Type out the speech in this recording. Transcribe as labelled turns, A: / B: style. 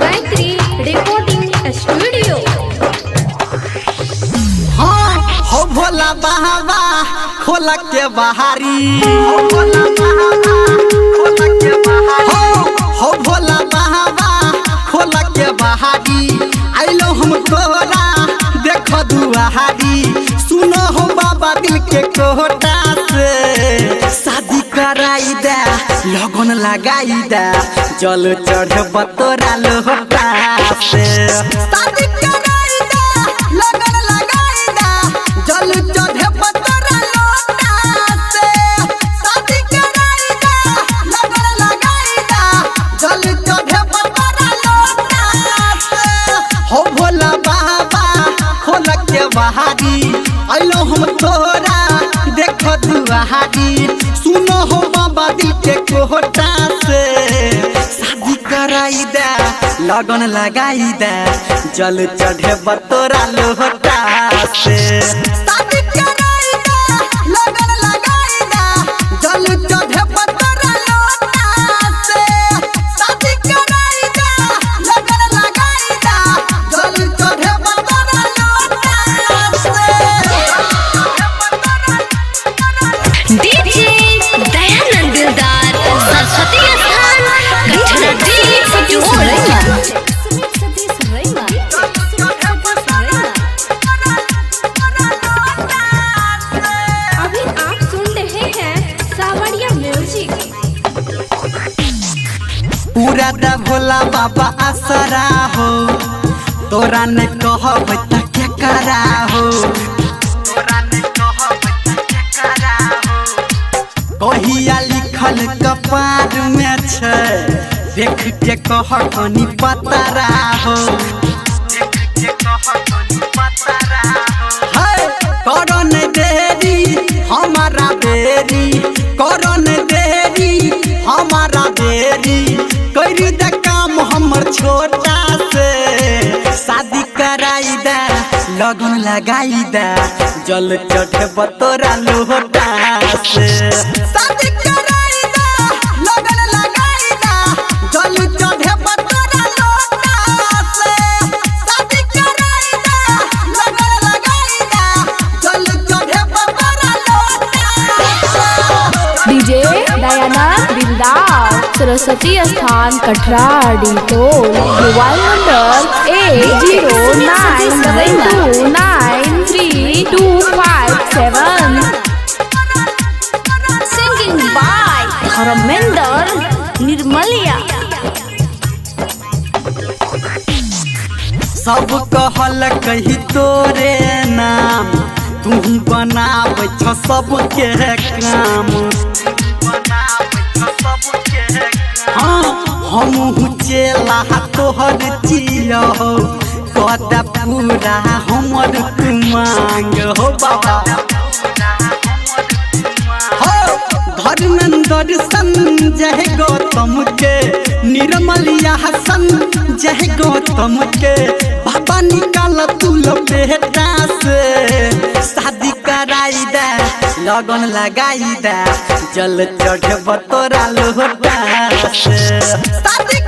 A: Gayatri recording studio.
B: हाँ हो भोला बाबा खोला के बहारी, हो भोला बाबा खोला के बहारी, हो भोला बाबा खोला के बहारी। आइलो हम तोरा देखो दुआरी, सुनो हो बाबा दिल के कोटा से शादी कराई दे, लगन लगाई दे, जल चढ़ब तोरा लोटा से। शादी कराई दे, लगन लगाई दे, जल चढ़ब तोरा लोटा से। शादी कराई दे, लगन लगाई दे, जल चढ़ब तोरा लोटा से। हो भोला बाबा खोल के बहारी, आइलो हम तोरा देखो दुआरी, सुनो हो बाबा दिल के कोटा से शादी कराई दे, लगन लगाई दे, जल चढ़े तोरा लोटा से। शादी कराई दे, लगन लगाई दे, जल चढ़े तोरा लोटा से। शादी कराई दे, लगन लगाई दे, जल चढ़े तोरा लोटा से।
A: डीजे दयानंद दिलदार सरस्वती स्थान अभी आप सुन रहे हैं सावरिया म्यूजिक।
B: पूरा दा भोला बाबा आसरा हो, तोरा ने कहब त क्या करा हो, तोरा ने कहब त क्या करा हो। कहिया लिखल कपार में छै, देख के कह कनी पतरा हो, देख के कह कनी पतरा हो। हे करो न देरी हमारा बेरी, करो न देरी हमारा बेरी, करी द काम हमर छोटा से। शादी कराई दे, लगन लगाई दे, जल चढ़े तोरा लोटा से। शादी कराई दे, लगन लगाई दे, जल चढ़े तोरा लोटा से। शादी कराई दे, लगन लगाई दे, जल चढ़े तोरा लोटा से।
C: डीजे दयानंद दिलदार सरस्वती स्थान कटराड़ी टोल, mobile number 8097293257।
A: Singing by Dharmendra Nirmaliya.
B: सब कहल कही तोरे नाम, तू बनाब छ सबके काम। हाँ हम चेला तोहर चिया हो, कदा पूरा हमर मांग हो बाबा। धर्मेंद्र संजय गौतम के, निर्मलिया हसन जय गौतम के, बाबा निकाल तू बेटा से। शादी कराई दे, लगन लगाई दे, जल चढ़े तोरा लोटा से। शादी